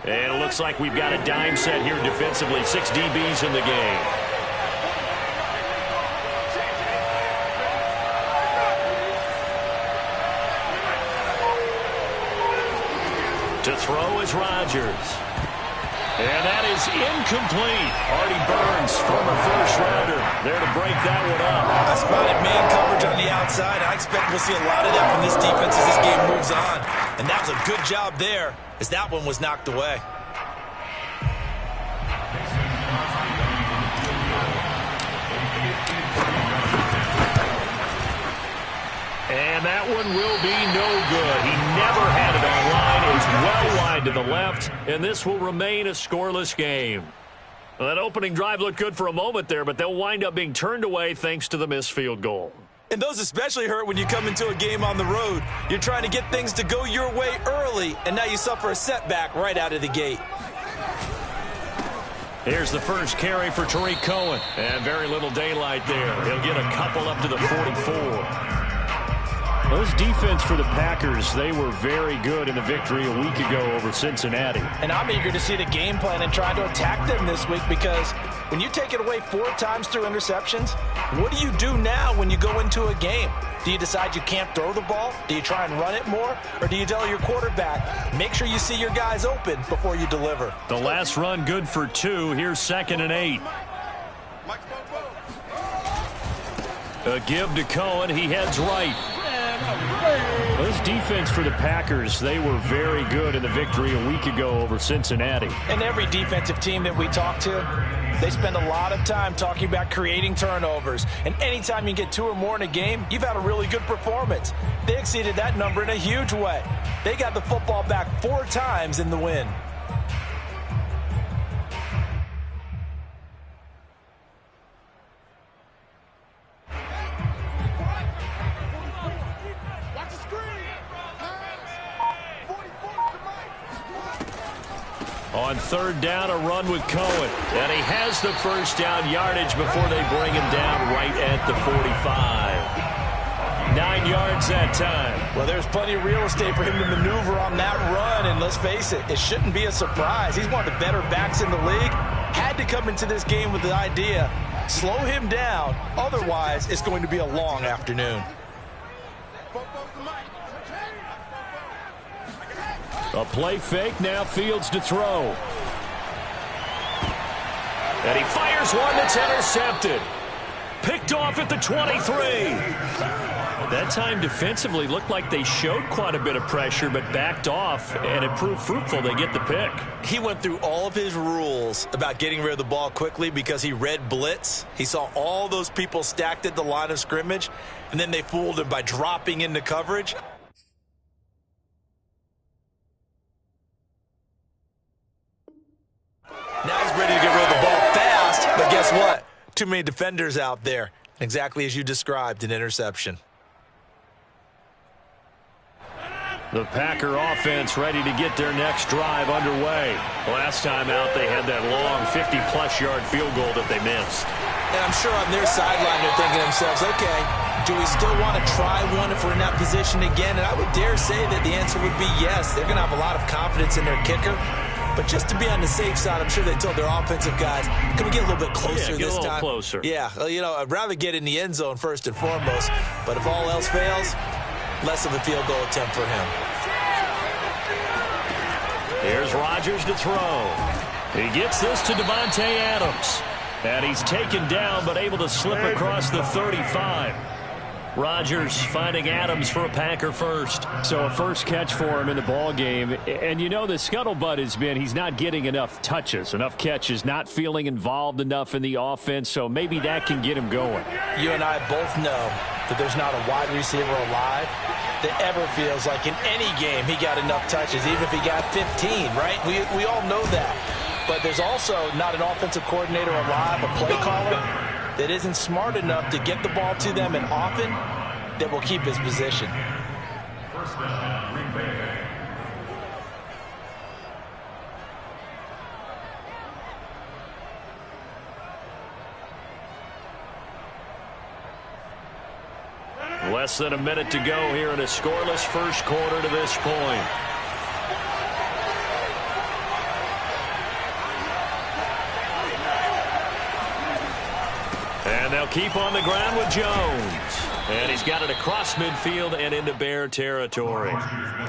And it looks like we've got a dime set here defensively. 6 DBs in the game. To throw is Rodgers. And that is incomplete. Artie Burns, former first-rounder, there to break that one up. I spotted man coverage on the outside. I expect we'll see a lot of that from this defense as this game moves on. And that was a good job there as that one was knocked away. And that one will be no good. He never had it online. It's well wide to the left, and this will remain a scoreless game. Well, that opening drive looked good for a moment there, but they'll wind up being turned away thanks to the missed field goal. And those especially hurt when you come into a game on the road. You're trying to get things to go your way early, and now you suffer a setback right out of the gate. Here's the first carry for Tariq Cohen. And very little daylight there. He'll get a couple up to the 44. Those defense for the Packers, they were very good in the victory a week ago over Cincinnati. And I'm eager to see the game plan and try to attack them this week, because when you take it away 4 times through interceptions, what do you do now when you go into a game? Do you decide you can't throw the ball? Do you try and run it more? Or do you tell your quarterback, make sure you see your guys open before you deliver? The last run good for 2. Here's 2nd and 8. A give to Cohen. He heads right. This defense for the Packers, they were very good in the victory a week ago over Cincinnati. And every defensive team that we talk to, they spend a lot of time talking about creating turnovers. And anytime you get 2 or more in a game, you've had a really good performance. They exceeded that number in a huge way. They got the football back 4 times in the win. On 3rd down, a run with Cohen. And he has the first down yardage before they bring him down right at the 45. 9 yards that time. Well, there's plenty of real estate for him to maneuver on that run. And let's face it, it shouldn't be a surprise. He's one of the better backs in the league. Had to come into this game with the idea, slow him down. Otherwise, it's going to be a long afternoon. A play fake, now Fields to throw. And he fires one that's intercepted. Picked off at the 23. That time defensively looked like they showed quite a bit of pressure, but backed off, and it proved fruitful. They get the pick. He went through all of his rules about getting rid of the ball quickly because he read blitz. He saw all those people stacked at the line of scrimmage, and then they fooled him by dropping into coverage. Now he's ready to get rid of the ball fast, but guess what? Too many defenders out there. Exactly as you described, an interception. The Packer offense ready to get their next drive underway. Last time out, they had that long 50-plus yard field goal that they missed. And I'm sure on their sideline they're thinking to themselves, okay, do we still want to try one if we're in that position again? And I would dare say that the answer would be yes. They're going to have a lot of confidence in their kicker. But just to be on the safe side, I'm sure they told their offensive guys, can we get a little bit closer this time? Get a little closer. Yeah, you know, I'd rather get in the end zone first and foremost. But if all else fails, less of a field goal attempt for him. Here's Rodgers to throw. He gets this to Davante Adams. And he's taken down, but able to slip across the 35. Rodgers finding Adams for a Packer first. So a first catch for him in the ball game. And you know the scuttlebutt has been he's not getting enough touches, enough catches, not feeling involved enough in the offense. So maybe that can get him going. You and I both know that there's not a wide receiver alive that ever feels like in any game he got enough touches, even if he got 15, right? We all know that. But there's also not an offensive coordinator alive, a play caller, that isn't smart enough to get the ball to them and often that will keep his position. First down, Green Bay. Less than a minute to go here in a scoreless first quarter to this point. And they'll keep on the ground with Jones. And he's got it across midfield and into Bear territory.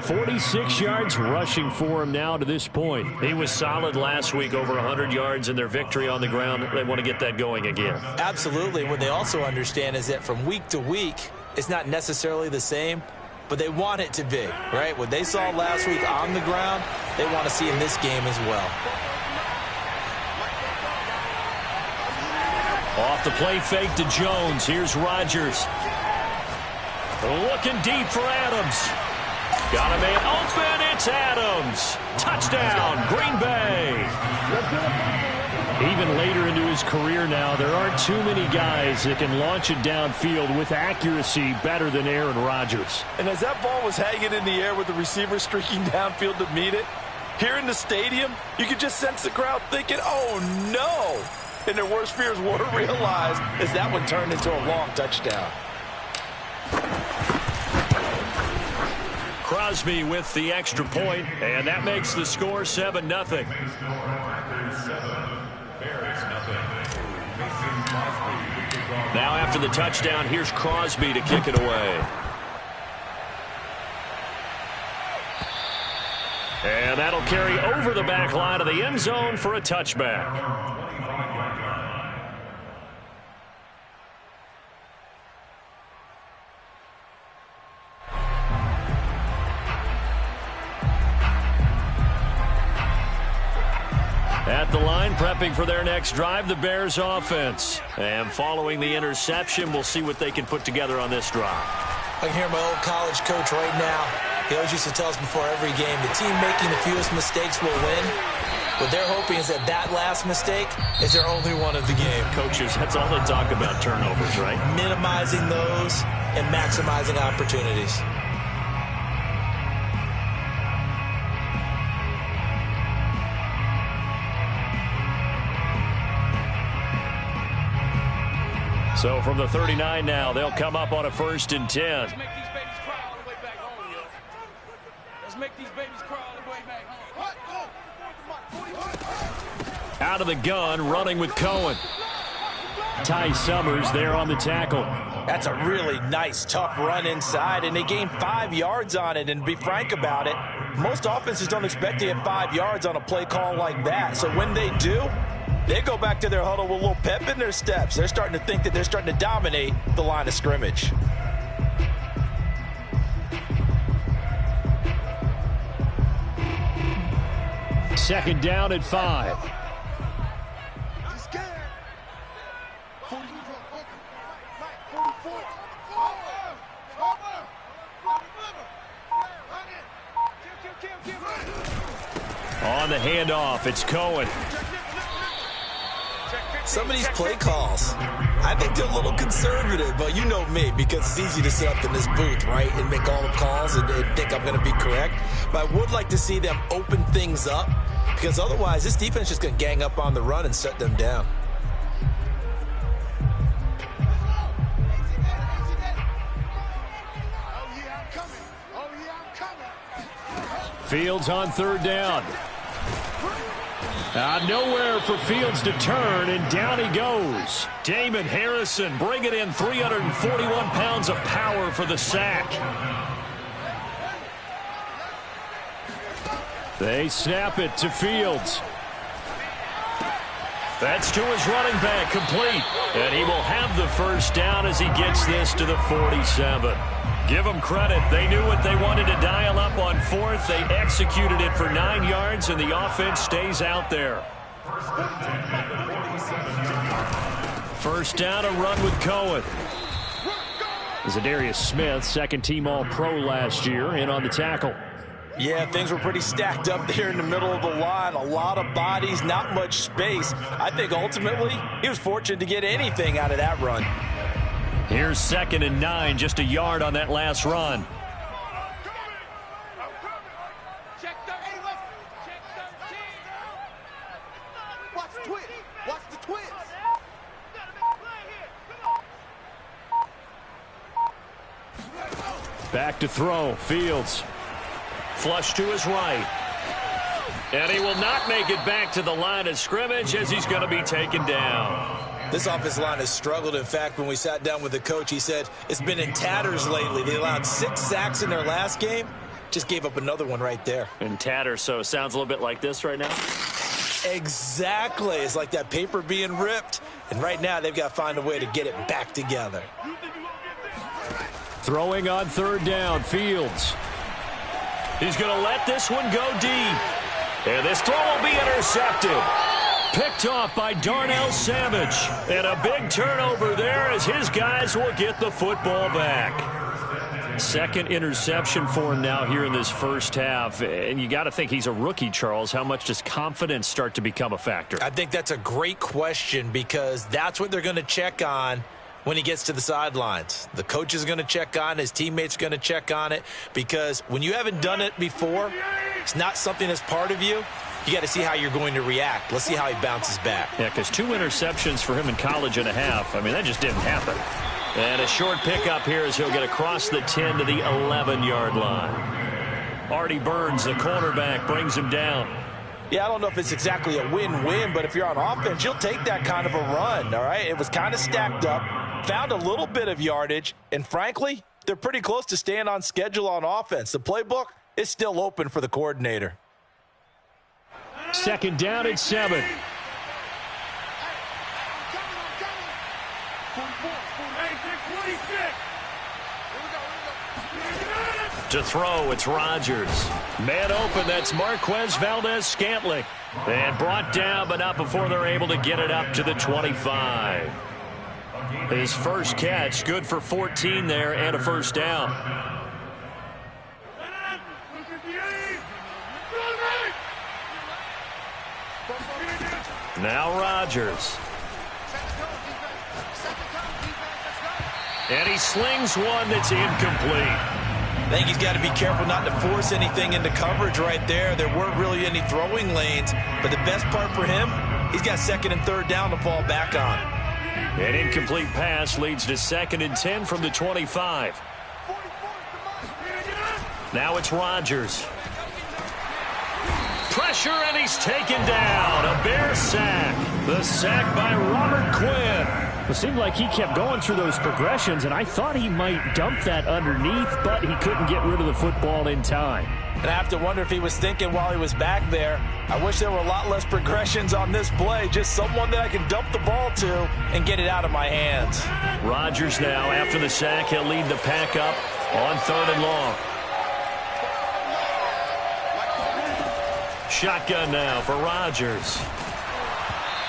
46 yards rushing for him now to this point. He was solid last week, over 100 yards in their victory on the ground. They want to get that going again. Absolutely. What they also understand is that from week to week, it's not necessarily the same, but they want it to be, right? What they saw last week on the ground, they want to see in this game as well. Off the play fake to Jones. Here's Rodgers. Looking deep for Adams. Got a man open. It's Adams. Touchdown, Green Bay. Even later into his career now, there aren't too many guys that can launch it downfield with accuracy better than Aaron Rodgers. And as that ball was hanging in the air with the receiver streaking downfield to meet it, here in the stadium, you could just sense the crowd thinking, oh, no. And their worst fears were realized as that one turned into a long touchdown. Crosby with the extra point, and that makes the score 7-0. Now after the touchdown, here's Crosby to kick it away. And that'll carry over the back line of the end zone for a touchback. At the line, prepping for their next drive, the Bears offense. And following the interception, we'll see what they can put together on this drive. I can hear my old college coach right now. He always used to tell us before every game, the team making the fewest mistakes will win. What they're hoping is that that last mistake is their only one of the game. Coaches, that's all they talk about, turnovers, right? Minimizing those and maximizing opportunities. So from the 39 now, they'll come up on a 1st and 10. Let's make these babies cry all the way back home, yo. Let's make these babies cry all the way back home. Out of the gun, running with Cohen. Ty Summers there on the tackle. That's a really nice, tough run inside, and they gained 5 yards on it. And to be frank about it, most offenses don't expect to get 5 yards on a play call like that. So when they do, they go back to their huddle with a little pep in their steps. They're starting to think that they're starting to dominate the line of scrimmage. Second down at 5. On the handoff, it's Cohen. Some of these play calls, I think they're a little conservative, but you know me, because it's easy to sit up in this booth, right, and make all the calls and think I'm going to be correct. But I would like to see them open things up, because otherwise this defense is just going to gang up on the run and shut them down. Fields on 3rd down. Nowhere for Fields to turn, and down he goes. Damon Harrison bringing in 341 pounds of power for the sack. They snap it to Fields. That's to his running back, complete. And he will have the 1st down as he gets this to the 47. Give them credit. They knew what they wanted to dial up on 4th. They executed it for 9 yards, and the offense stays out there. 1st down, a run with Cohen. Zadarius Smith, 2nd-team All-Pro last year, in on the tackle. Yeah, things were pretty stacked up there in the middle of the line. A lot of bodies, not much space. I think ultimately he was fortunate to get anything out of that run. Here's 2nd and 9, just a yard on that last run. Check 13. Check 13. Watch the twist. Watch the twist. Back to throw. Fields. Flush to his right. And he will not make it back to the line of scrimmage as he's going to be taken down. This offensive line has struggled. In fact, when we sat down with the coach, he said it's been in tatters lately. They allowed 6 sacks in their last game. Just gave up another one right there. In tatters, so it sounds a little bit like this right now? Exactly. It's like that paper being ripped. And right now, they've got to find a way to get it back together. Throwing on 3rd down, Fields. He's going to let this one go deep. And this throw will be intercepted. Picked off by Darnell Savage. And a big turnover there as his guys will get the football back. 2nd interception for him now here in this first half. And you got to think he's a rookie, Charles. How much does confidence start to become a factor? I think that's a great question because that's what they're going to check on when he gets to the sidelines. The coach is going to check on it. His teammates are going to check on it because when you haven't done it before, it's not something that's part of you. You got to see how you're going to react. Let's see how he bounces back. Yeah, because 2 interceptions for him in college and a half. I mean, that just didn't happen. And a short pickup here as he'll get across the 10 to the 11-yard line. Artie Burns, the cornerback, brings him down. Yeah, I don't know if it's exactly a win-win, but if you're on offense, you'll take that kind of a run, all right? It was kind of stacked up, found a little bit of yardage, and frankly, they're pretty close to staying on schedule on offense. The playbook is still open for the coordinator. 2nd down and 7. To throw, it's Rodgers. Man open, that's Marquez Valdez-Scantling. And brought down, but not before they're able to get it up to the 25. His first catch, good for 14 there and a first down. Now Rodgers. And he slings one that's incomplete. I think he's got to be careful not to force anything into coverage right there. There weren't really any throwing lanes, but the best part for him, he's got 2nd and 3rd down to fall back on. An incomplete pass leads to 2nd and 10 from the 25. Now it's Rodgers. Pressure, and he's taken down. A Bear sack. The sack by Robert Quinn. It seemed like he kept going through those progressions, and I thought he might dump that underneath, but he couldn't get rid of the football in time. And I have to wonder if he was thinking while he was back there, I wish there were a lot less progressions on this play, just someone that I can dump the ball to and get it out of my hands. Rodgers now, after the sack, he'll lead the pack up on 3rd and long. Shotgun now for Rodgers.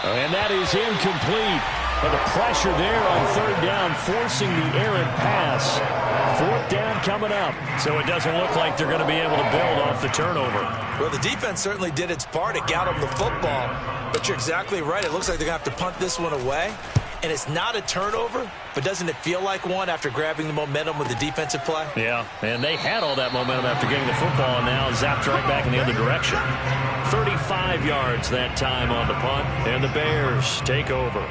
And that is incomplete. And the pressure there on 3rd down, forcing the errant pass. 4th down coming up. So it doesn't look like they're going to be able to build off the turnover. Well, the defense certainly did its part. It got them the football. But you're exactly right. It looks like they're going to have to punt this one away. And it's not a turnover, but doesn't it feel like one after grabbing the momentum with the defensive play? Yeah, and they had all that momentum after getting the football, and now zapped right back in the other direction. 35 yards that time on the punt, and the Bears take over.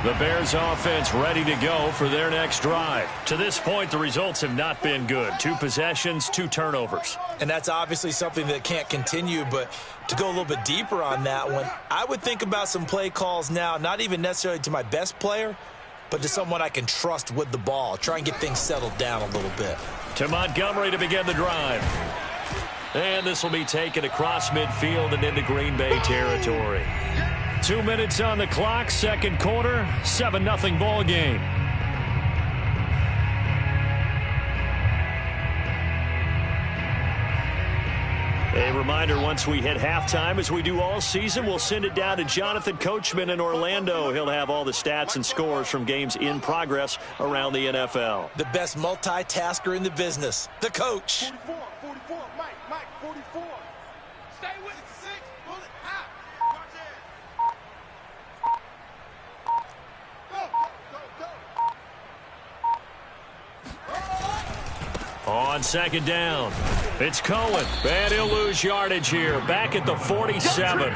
The Bears offense ready to go for their next drive. To this point, the results have not been good. 2 possessions, 2 turnovers. And that's obviously something that can't continue, but to go a little bit deeper on that one, I would think about some play calls now, not even necessarily to my best player, but to someone I can trust with the ball. Try and get things settled down a little bit. To Montgomery to begin the drive. And this will be taken across midfield and into Green Bay territory. 2 minutes on the clock, 2nd quarter, 7-0 ball game. A reminder, once we hit halftime, as we do all season, we'll send it down to Jonathan Coachman in Orlando. He'll have all the stats and scores from games in progress around the NFL. The best multitasker in the business, the coach. 44, Mike, 44. Stay with it, 6, pull it, high. On 2nd down. It's Cohen, and he'll lose yardage here. Back at the 47.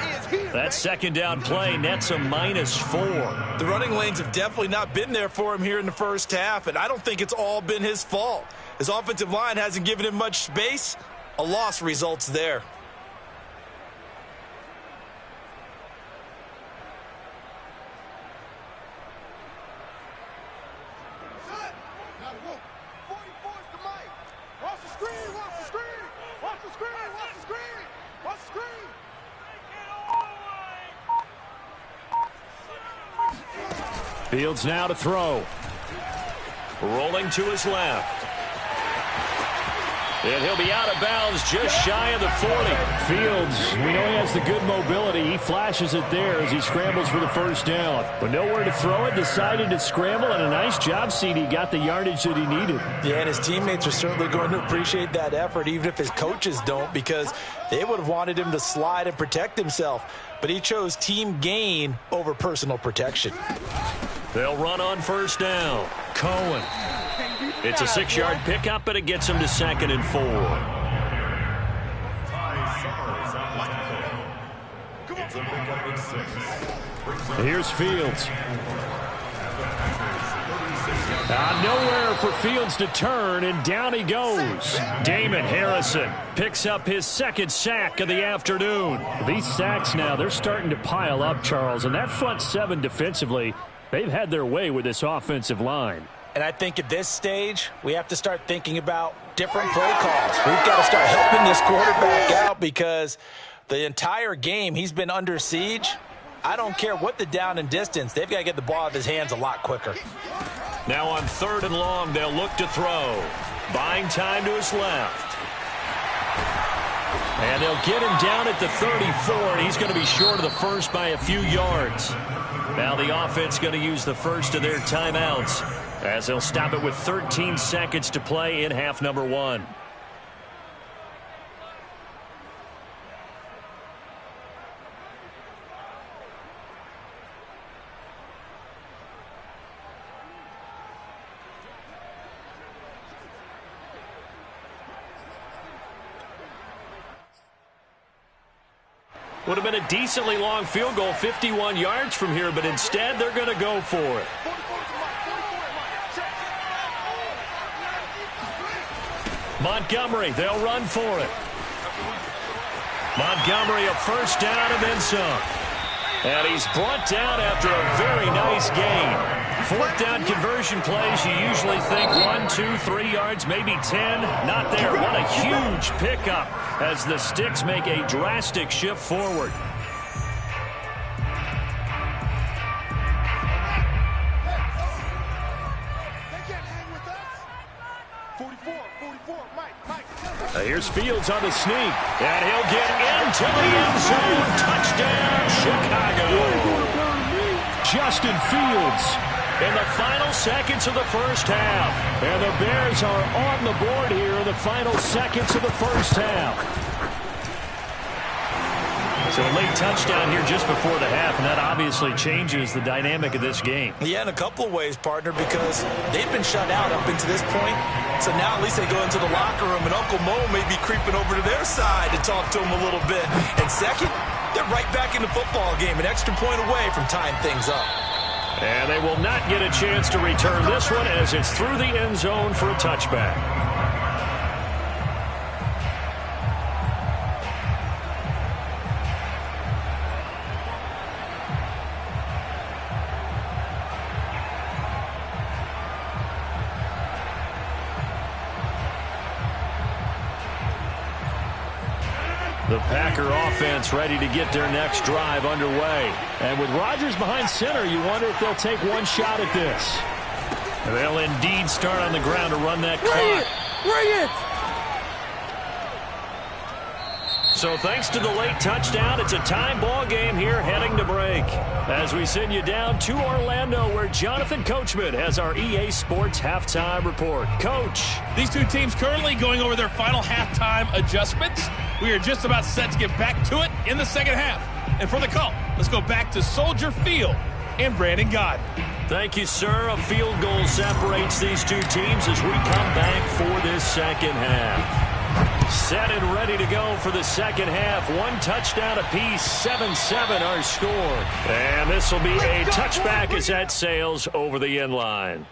That second down play nets a -4. The running lanes have definitely not been there for him here in the first half, and I don't think it's all been his fault. His offensive line hasn't given him much space. A loss results there. Fields now to throw. Rolling to his left. And he'll be out of bounds just shy of the 40. Fields, we know he has the good mobility. He flashes it there as he scrambles for the first down. But nowhere to throw it, decided to scramble, and a nice job, CD. Got the yardage that he needed. Yeah, and his teammates are certainly going to appreciate that effort, even if his coaches don't, because they would have wanted him to slide and protect himself. But he chose team gain over personal protection. They'll run on first down. Cohen. It's a 6-yard pickup, but it gets him to 2nd and 4. Here's Fields. Nowhere for Fields to turn, and down he goes. Damon Harrison picks up his 2nd sack of the afternoon. These sacks now, they're starting to pile up, Charles, and that front 7 defensively, they've had their way with this offensive line. And I think at this stage, we have to start thinking about different play calls. We've got to start helping this quarterback out because the entire game he's been under siege. I don't care what the down and distance. They've got to get the ball out of his hands a lot quicker. Now on 3rd and long, they'll look to throw. Buying time to his left. And they'll get him down at the 34, and he's going to be short of the first by a few yards. Now the offense going to use the first of their timeouts as they'll stop it with 13 seconds to play in half number 1. Would have been a decently long field goal, 51 yards from here, but instead they're going to go for it. Montgomery, they'll run for it. Montgomery, a first down and then some. And he's brought down after a very nice gain. 4th down conversion plays, you usually think 1, 2, 3 yards, maybe 10. Not there. What a huge pickup as the Sticks make a drastic shift forward. Here's Fields on the sneak, and he'll get into the end zone. Touchdown, Chicago. Justin Fields in the final seconds of the first half. And the Bears are on the board here in the final seconds of the first half. So a late touchdown here just before the half, and that obviously changes the dynamic of this game. Yeah, in a couple of ways, partner, because they've been shut out up until this point. So now at least they go into the locker room, and Uncle Mo may be creeping over to their side to talk to him a little bit. And second, they're right back in the football game, an extra point away from tying things up. And they will not get a chance to return this one as it's through the end zone for a touchback. The Packer offense ready to get their next drive underway. And with Rodgers behind center, you wonder if they'll take one shot at this. They'll indeed start on the ground to run that clock. Bring it! So thanks to the late touchdown, it's a time ball game here heading to break. As we send you down to Orlando, where Jonathan Coachman has our EA Sports halftime report. Coach. These two teams currently going over their final halftime adjustments. We are just about set to get back to it in the second half. And for the call, let's go back to Soldier Field and Brandon Gaudin. Thank you, sir. A field goal separates these two teams as we come back for this second half. Set and ready to go for the second half. One touchdown apiece, 7-7 our score. And this will be a touchback as that sails over the end line.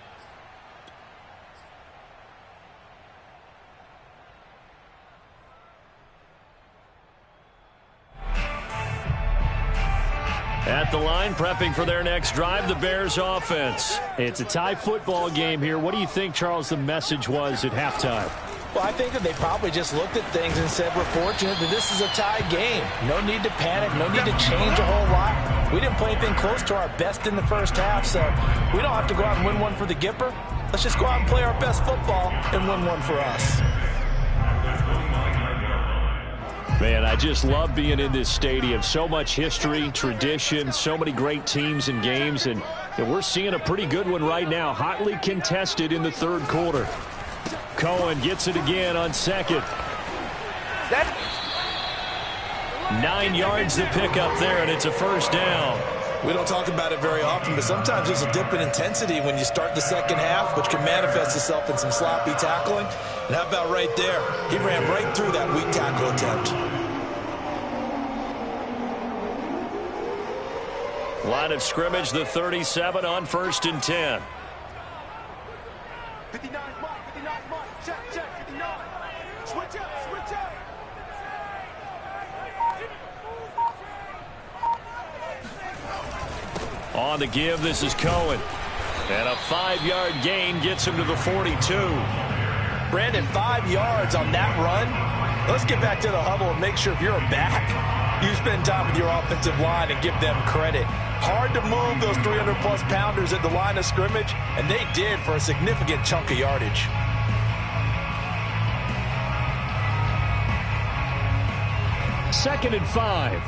At the line, prepping for their next drive, the Bears offense. It's a tie football game here. What do you think, Charles, the message was at halftime? Well, I think that they probably just looked at things and said, we're fortunate that this is a tie game. No need to panic. No need to change a whole lot. We didn't play anything close to our best in the first half, so we don't have to go out and win one for the Gipper. Let's just go out and play our best football and win one for us. Man, I just love being in this stadium. So much history, tradition, so many great teams and games, and we're seeing a pretty good one right now, hotly contested in the third quarter. Cohen gets it again on second. 9 yards to pick up there, and it's a first down. We don't talk about it very often, but sometimes there's a dip in intensity when you start the second half, which can manifest itself in some sloppy tackling. And how about right there? He ran right through that weak tackle attempt. Line of scrimmage, the 37 on 1st and 10. 59 mark, 59 mark. Check, 59. Switch up, switch up. On the give, this is Cohen. And a 5-yard gain gets him to the 42. Brandon, 5 yards on that run. Let's get back to the huddle and make sure if you're a back, you spend time with your offensive line and give them credit. Hard to move those 300-plus pounders at the line of scrimmage, and they did for a significant chunk of yardage. Second and 5.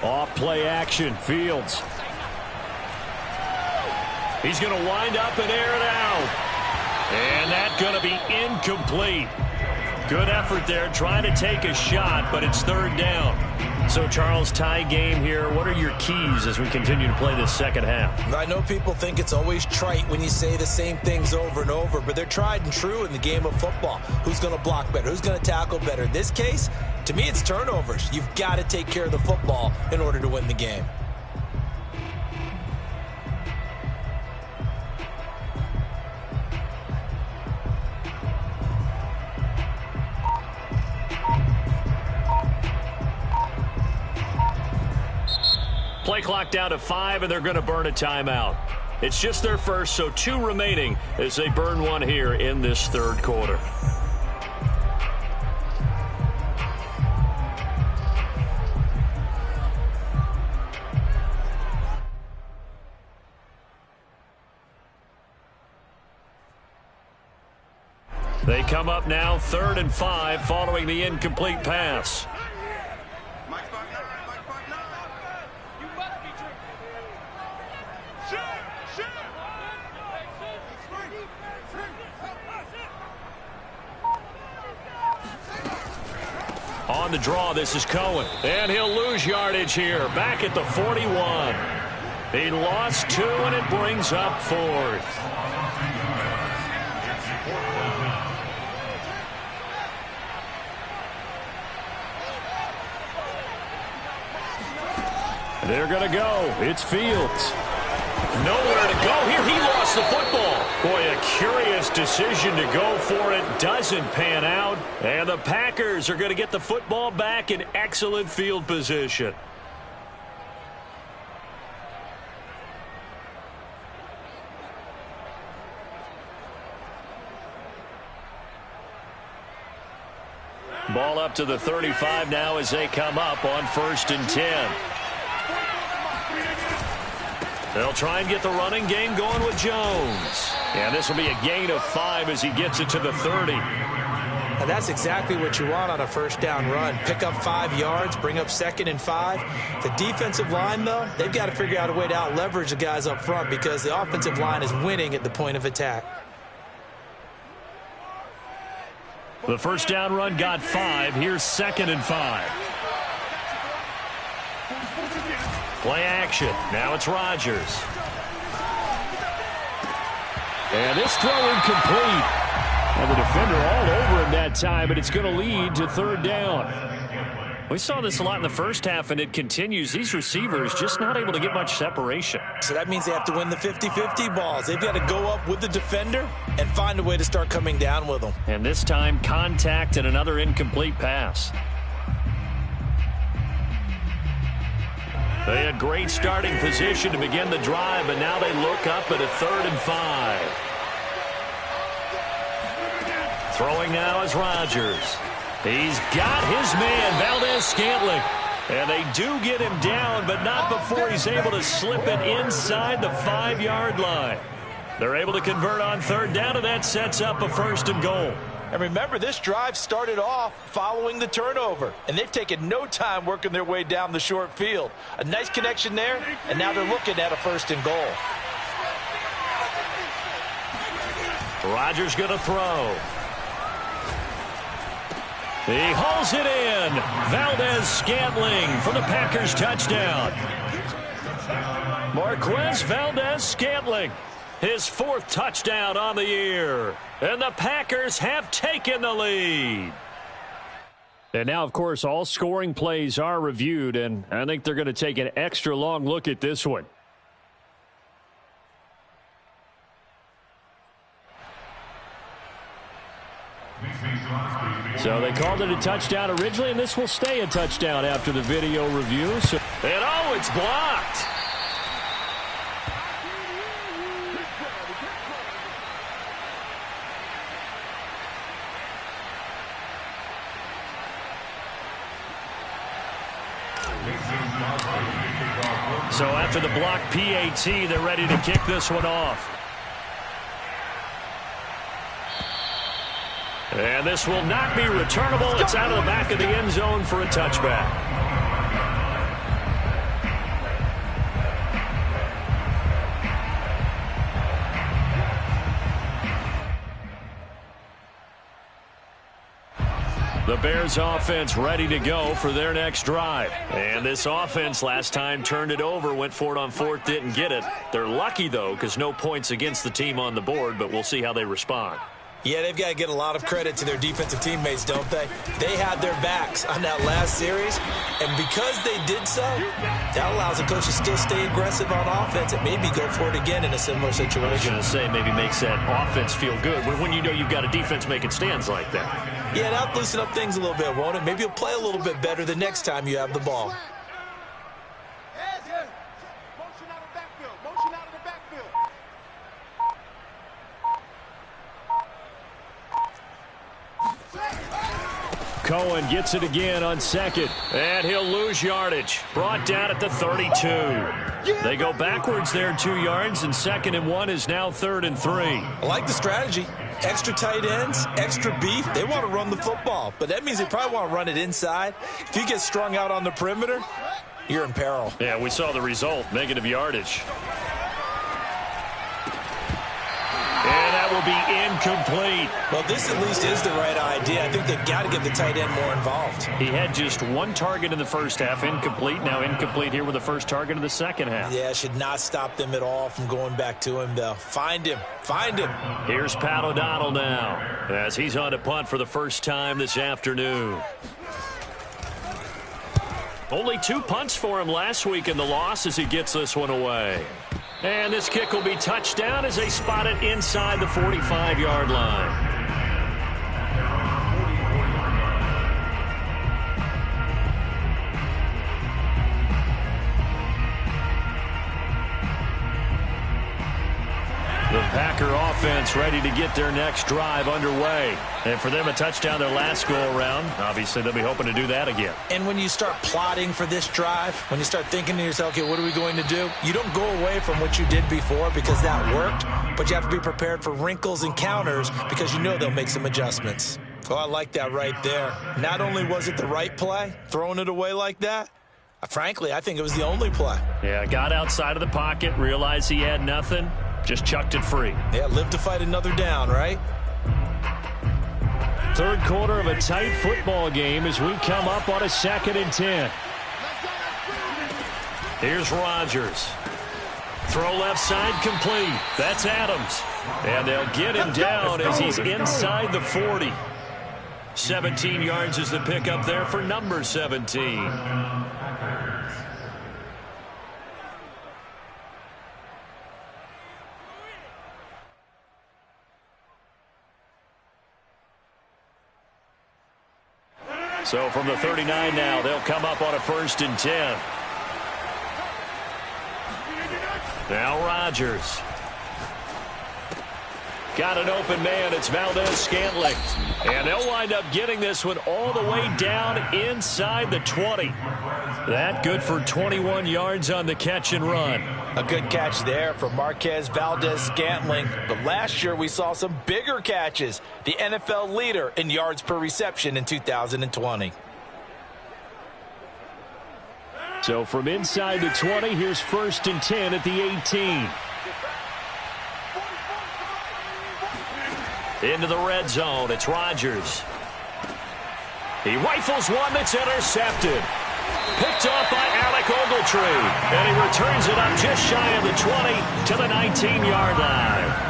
Off play action, Fields. He's going to wind up and air it out. And that's going to be incomplete. Good effort there, trying to take a shot, but it's third down. So, Charles, tie game here. What are your keys as we continue to play this second half? I know people think it's always trite when you say the same things over and over, but they're tried and true in the game of football. Who's going to block better? Who's going to tackle better? In this case, to me, it's turnovers. You've got to take care of the football in order to win the game. Play clock down to 5, and they're going to burn a timeout. It's just their first, so 2 remaining as they burn one here in this third quarter. They come up now 3rd and 5 following the incomplete pass. On the draw, this is Cohen. And he'll lose yardage here. Back at the 41. He lost 2, and it brings up 4th. They're going to go. It's Fields. Nowhere to go here. He lost the football. Boy, a curious decision to go for it. Doesn't pan out. And the Packers are going to get the football back in excellent field position. Ball up to the 35 now as they come up on 1st and 10. They'll try and get the running game going with Jones. And this will be a gain of 5 as he gets it to the 30. And that's exactly what you want on a first down run. Pick up 5 yards, bring up 2nd and 5. The defensive line, though, they've got to figure out a way to out-leverage the guys up front because the offensive line is winning at the point of attack. The first down run got 5. Here's 2nd and 5. Play action. Now it's Rodgers. And this throw incomplete. And the defender all over him that time, but it's going to lead to third down. We saw this a lot in the first half, and it continues. These receivers just not able to get much separation. So that means they have to win the 50-50 balls. They've got to go up with the defender and find a way to start coming down with them. And this time, contact and another incomplete pass. They had great starting position to begin the drive, and now they look up at a 3rd and 5. Throwing now is Rodgers. He's got his man, Valdes-Scantling. And they do get him down, but not before he's able to slip it inside the 5-yard line. They're able to convert on third down, and that sets up a 1st and goal. And remember, this drive started off following the turnover, and they've taken no time working their way down the short field. A nice connection there, and now they're looking at a 1st and goal. Rodgers going to throw. He hauls it in. Valdes-Scantling for the Packers touchdown. Marquez Valdes-Scantling, his 4th touchdown on the year. And the Packers have taken the lead. And now, of course, all scoring plays are reviewed, and I think they're going to take an extra long look at this one. So they called it a touchdown originally, and this will stay a touchdown after the video review. And oh, it's blocked. So after the block PAT, they're ready to kick this one off. And this will not be returnable. It's out of the back of the end zone for a touchback. The Bears offense ready to go for their next drive. And this offense last time turned it over, went for it on 4th, didn't get it. They're lucky, though, because no points against the team on the board, but we'll see how they respond. Yeah, they've got to get a lot of credit to their defensive teammates, don't they? They had their backs on that last series, and because they did so, that allows the coach to still stay aggressive on offense and maybe go for it again in a similar situation. I was going to say, maybe makes that offense feel good when you know you've got a defense making stands like that. Yeah, that'll loosen up things a little bit, won't it? Maybe you'll play a little bit better the next time you have the ball. Motion out of the backfield. Motion out of the backfield. Cohen gets it again on 2nd. And he'll lose yardage. Brought down at the 32. They go backwards there 2 yards, and 2nd and 1 is now 3rd and 3. I like the strategy. Extra tight ends, extra beef. They want to run the football, but that means they probably want to run it inside. If you get strung out on the perimeter, you're in peril. Yeah, we saw the result, negative yardage. And that will be incomplete. Well, this at least is the right idea. I think they've got to get the tight end more involved. He had just 1 target in the first half, incomplete. Now incomplete here with the first target of the second half. Yeah, should not stop them at all from going back to him, though. Find him. Find him. Here's Pat O'Donnell now as he's on a punt for the first time this afternoon. Only 2 punts for him last week in the loss as he gets this one away. And this kick will be touchdown as they spot it inside the 45-yard line. The Packer offense ready to get their next drive underway. And for them, a touchdown their last go-around. Obviously, they'll be hoping to do that again. And when you start plotting for this drive, when you start thinking to yourself, okay, what are we going to do? You don't go away from what you did before because that worked, but you have to be prepared for wrinkles and counters because you know they'll make some adjustments. Oh, I like that right there. Not only was it the right play, throwing it away like that, frankly, I think it was the only play. Yeah, got outside of the pocket, realized he had nothing. Just chucked it free. Yeah, live to fight another down, right? Third quarter of a tight football game as we come up on a 2nd and 10. Here's Rodgers. Throw left side complete. That's Adams. And they'll get him down as he's inside the 40. 17 yards is the pickup there for number 17. So from the 39 now, they'll come up on a 1st and 10. Now Rodgers. Got an open man. It's Valdez-Scantling. And they'll wind up getting this one all the way down inside the 20. That good for 21 yards on the catch and run. A good catch there for Marquez Valdez-Scantling. But last year we saw some bigger catches. The NFL leader in yards per reception in 2020. So from inside the 20, here's 1st and 10 at the 18. Into the red zone. It's Rodgers. He rifles one that's intercepted. Picked off by Alec Ogletree. And he returns it up just shy of the 20 to the 19-yard line.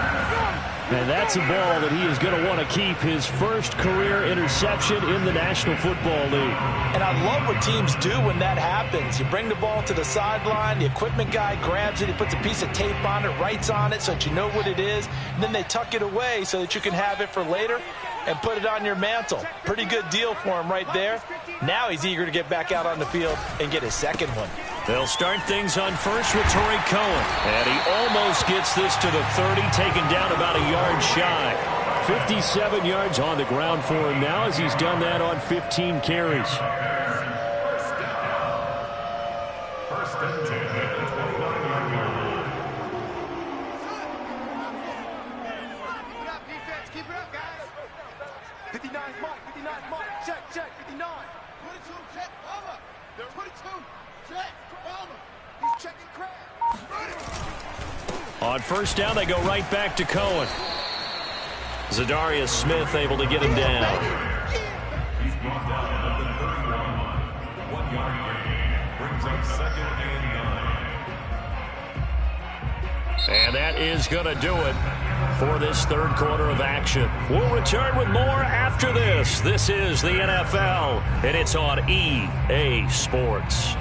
And that's a ball that he is going to want to keep, his first career interception in the National Football League. And I love what teams do when that happens. You bring the ball to the sideline, the equipment guy grabs it, he puts a piece of tape on it, writes on it so that you know what it is, and then they tuck it away so that you can have it for later and put it on your mantle. Pretty good deal for him right there. Now he's eager to get back out on the field and get his second one. They'll start things on first with Tariq Cohen. And he almost gets this to the 30, taken down about a yard shy. 57 yards on the ground for him now as he's done that on 15 carries. First and 10 at the 21-yard line. Keep it up, defense. Keep it up, guys. 59's mark. 59's mark. Check, check. 59. 22, check. Over. They're 22. Check. Over. He's checking Crab. On first down, they go right back to Cohen. Zadarius Smith able to get him down. He's brought down at the 31 line. 1 yard gain. Brings up 2nd and 9. And that is going to do it for this third quarter of action. We'll return with more after this. This is the NFL, and it's on EA Sports.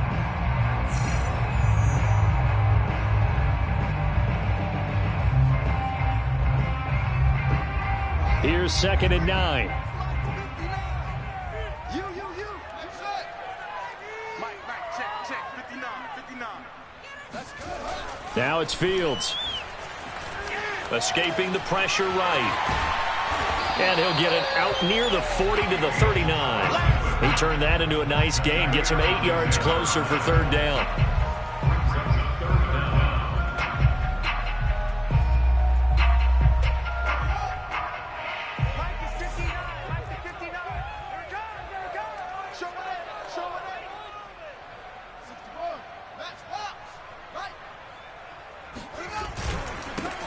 Here's 2nd and 9. You. Mike, check. 59. That's good. Now it's Fields. Escaping the pressure right. And he'll get it out near the 40 to the 39. He turned that into a nice gain. Gets him 8 yards closer for 3rd down.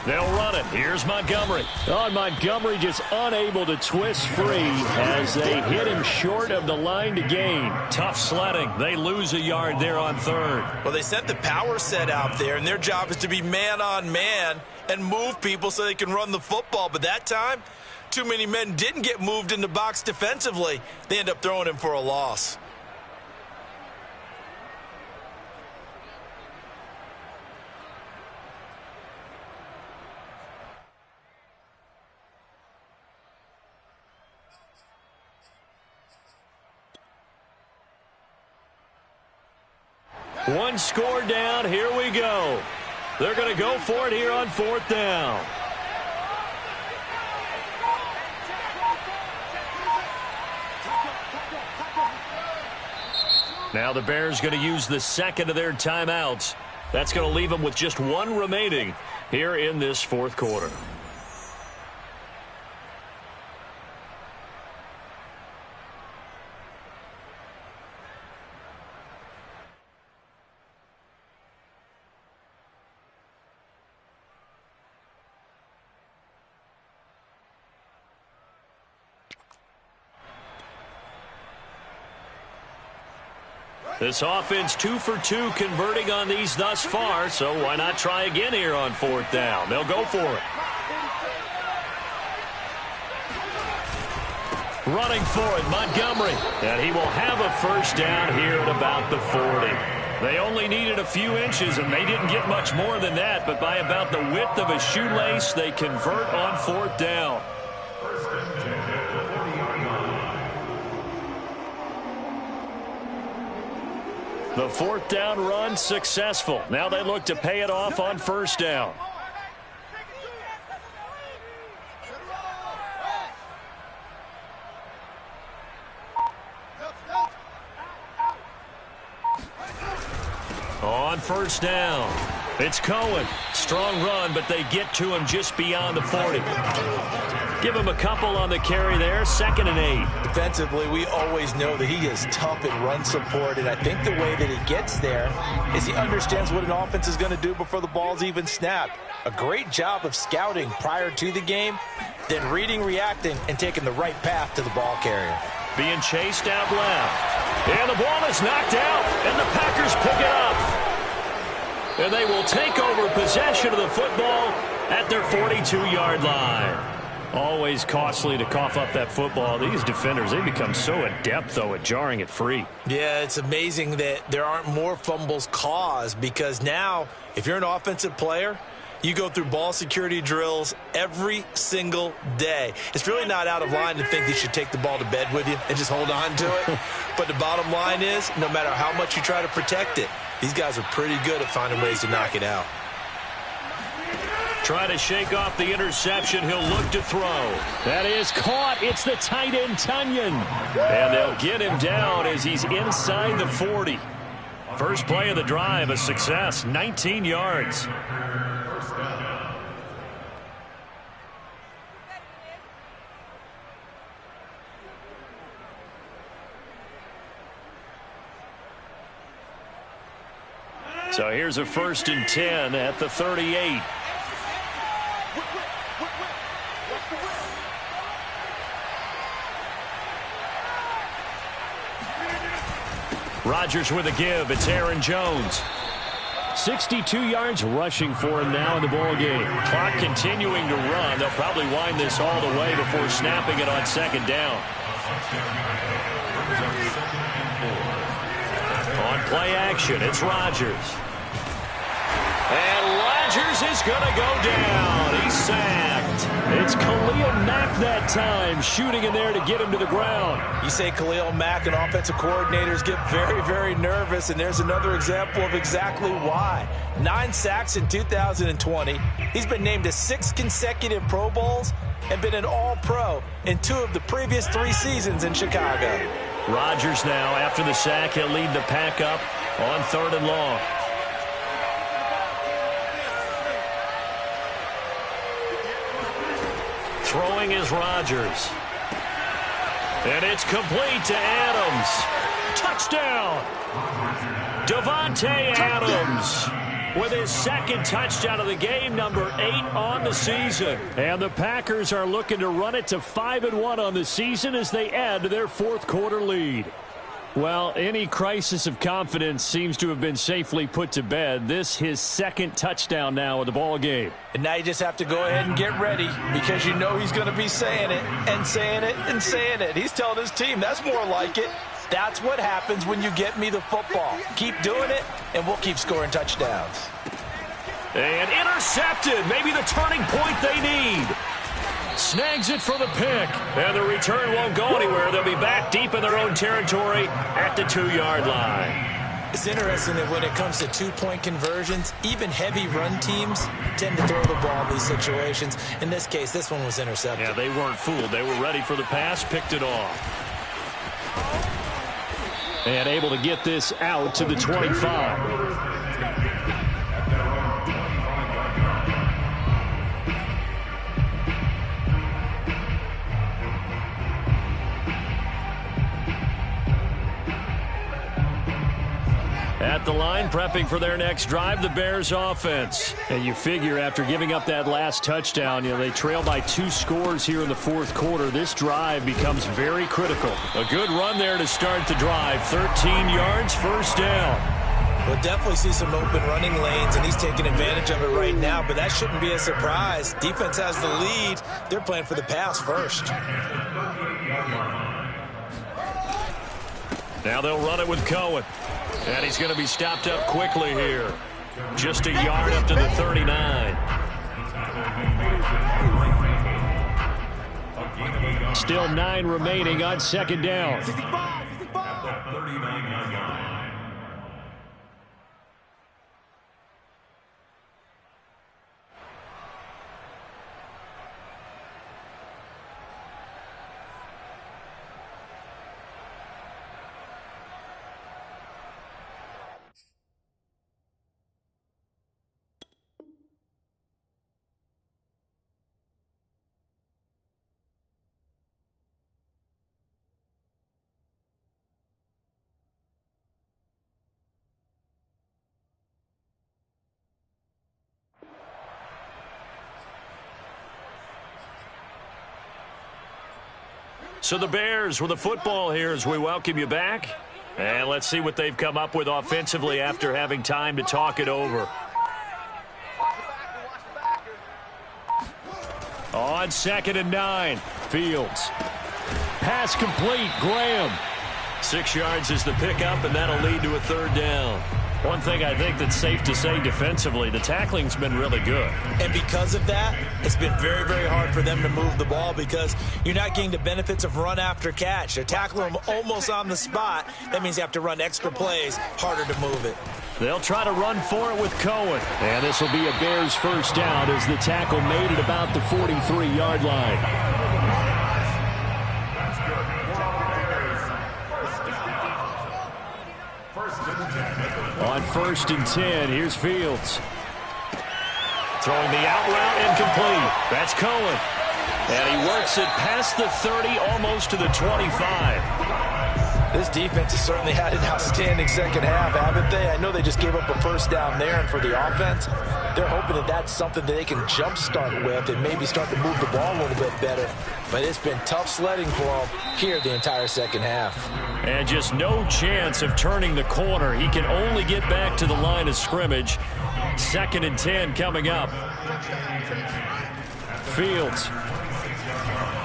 They'll run it. Here's Montgomery. Oh, Montgomery just unable to twist free as they hit him short of the line to gain. Tough sledding. They lose a yard there on 3rd. Well, they sent the power set out there, and their job is to be man-on-man and move people so they can run the football. But that time, too many men didn't get moved in the box defensively. They end up throwing him for a loss. One score down. Here we go. They're going to go for it here on 4th down. Now the Bears going to use the second of their timeouts. That's going to leave them with just one remaining here in this 4th quarter. This offense 2 for 2 converting on these thus far, so why not try again here on 4th down? They'll go for it. Running for it, Montgomery. And he will have a first down here at about the 40. They only needed a few inches, and they didn't get much more than that, but by about the width of a shoelace, they convert on 4th down. The 4th down run successful. Now they look to pay it off on 1st down. On 1st down, it's Cohen. Strong run, but they get to him just beyond the 40. Give him a couple on the carry there. 2nd and 8. Defensively, we always know that he is tough in run support, and I think the way that he gets there is he understands what an offense is going to do before the ball's even snapped. A great job of scouting prior to the game, then reading, reacting, and taking the right path to the ball carrier. Being chased out left. And the ball is knocked out, and the Packers pick it up. And they will take over possession of the football at their 42-yard line. Always costly to cough up that football. These defenders, they become so adept, though, at jarring it free. Yeah, it's amazing that there aren't more fumbles caused, because now, if you're an offensive player, you go through ball security drills every single day. It's really not out of line to think that you should take the ball to bed with you and just hold on to it. But the bottom line is, no matter how much you try to protect it, these guys are pretty good at finding ways to knock it out. Try to shake off the interception. He'll look to throw. That is caught. It's the tight end, Tunyon. And they'll get him down as he's inside the 40. First play of the drive, a success, 19 yards. So here's a 1st and 10 at the 38. Rodgers with a give. It's Aaron Jones. 62 yards rushing for him now in the ball game. Clock continuing to run. They'll probably wind this all the way before snapping it on 2nd down. On play action, it's Rodgers. And Rodgers is going to go down. He's sacked. It's Khalil Mack that time, shooting in there to get him to the ground. You say Khalil Mack, and offensive coordinators get very, very nervous, and there's another example of exactly why. 9 sacks in 2020. He's been named to 6 consecutive Pro Bowls and been an All-Pro in 2 of the previous 3 seasons in Chicago. Rodgers now, after the sack, he'll lead the pack up on 3rd and long. Throwing is Rodgers. And it's complete to Adams. Touchdown! Davante Adams with his 2nd touchdown of the game, number 8 on the season. And the Packers are looking to run it to 5-1 on the season as they add to their 4th quarter lead. Well, any crisis of confidence seems to have been safely put to bed. This his 2nd touchdown now of the ball game. And now you just have to go ahead and get ready, because you know he's going to be saying it and saying it and saying it. He's telling his team, that's more like it. That's what happens when you get me the football. Keep doing it, and we'll keep scoring touchdowns. And intercepted. Maybe the turning point they need. Snags it for the pick. And the return won't go anywhere. They'll be back deep in their own territory at the 2-yard line. It's interesting that when it comes to 2-point conversions, even heavy run teams tend to throw the ball in these situations. In this case, this one was intercepted. Yeah, they weren't fooled. They were ready for the pass, picked it off. And able to get this out to the 25. At the line, prepping for their next drive, the Bears offense. And you figure after giving up that last touchdown, they trail by 2 scores here in the fourth quarter. This drive becomes very critical. A good run there to start the drive. 13 yards, first down. We'll definitely see some open running lanes, and he's taking advantage of it right now, but that shouldn't be a surprise. Defense has the lead. They're playing for the pass first. Now they'll run it with Cohen. And he's going to be stopped up quickly here. Just a yard up to the 39. Still 9 remaining on second down. So the Bears with the football here as we welcome you back. And let's see what they've come up with offensively after having time to talk it over. On 2nd and 9, Fields. Pass complete, Graham. 6 yards is the pickup, and that'll lead to a 3rd down. One thing I think that's safe to say defensively, the tackling's been really good. And because of that, it's been very, very hard for them to move the ball because you're not getting the benefits of run after catch. They're tackling them almost on the spot. That means you have to run extra plays, harder to move it. They'll try to run for it with Cohen. And this will be a Bears first down as the tackle made it about the 43-yard line. On 1st and 10, here's Fields. Throwing the out route incomplete. That's Cohen. And he works it past the 30, almost to the 25. This defense has certainly had an outstanding second half, haven't they? I know they just gave up a first down there, and for the offense, they're hoping that that's something that they can jumpstart with and maybe start to move the ball a little bit better. But it's been tough sledding for them here the entire second half. And just no chance of turning the corner. He can only get back to the line of scrimmage. 2nd and 10 coming up. Fields.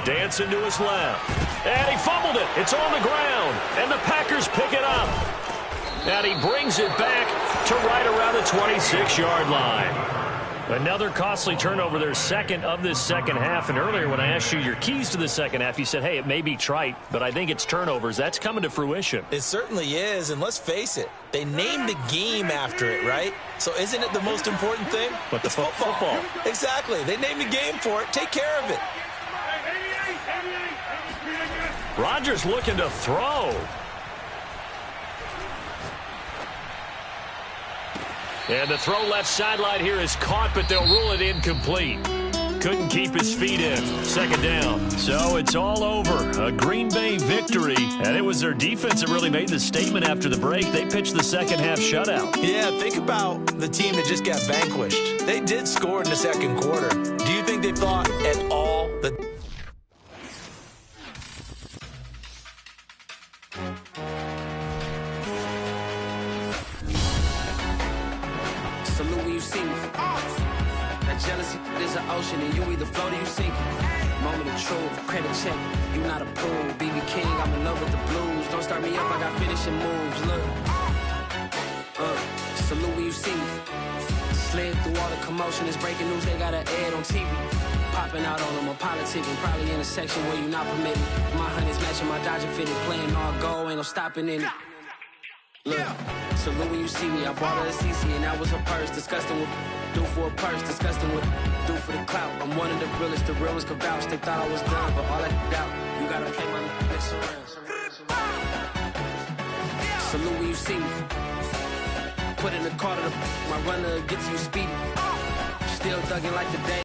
Dancing to his left. And he fumbled it. It's on the ground. And the Packers pick it up. And he brings it back to right around the 26-yard line. Another costly turnover, their second of this second half. And earlier when I asked you your keys to the second half, you said, hey, it may be trite, but I think it's turnovers. That's coming to fruition. It certainly is, and let's face it, they named the game after it, right? So isn't it the most important thing? But the football. Exactly. They named the game for it. Take care of it. Rodgers looking to throw. And the throw left sideline here is caught, but they'll rule it incomplete. Couldn't keep his feet in. 2nd down. So it's all over. A Green Bay victory. And it was their defense that really made the statement after the break. They pitched the second half shutout. Yeah, think about the team that just got vanquished. They did score in the second quarter. Do you think they thought at all that... Salute when you see me. That jealousy is an ocean, and you either float or you sink it. Moment of truth, credit check, you not approved. BB King, I'm in love with the blues. Don't start me up, I got finishing moves. Look, salute when you see me. Slid through all the commotion, it's breaking news, they got an ad on TV. Popping out on them, I'm politicking, probably in a section where you not permitted. My honey's matching my Dodger fitted, playing all go, ain't no stopping in it. Look, salute when you see me. I bought her a CC and that was her purse. Disgusting with do for a purse. Disgusting with do for the clout. I'm one of the realest. The real ones could vouch. They thought I was done, but all that doubt. You gotta play my next around. Salute when you see me. Put in the car to the my runner gets you speedy. Still thugging like the day.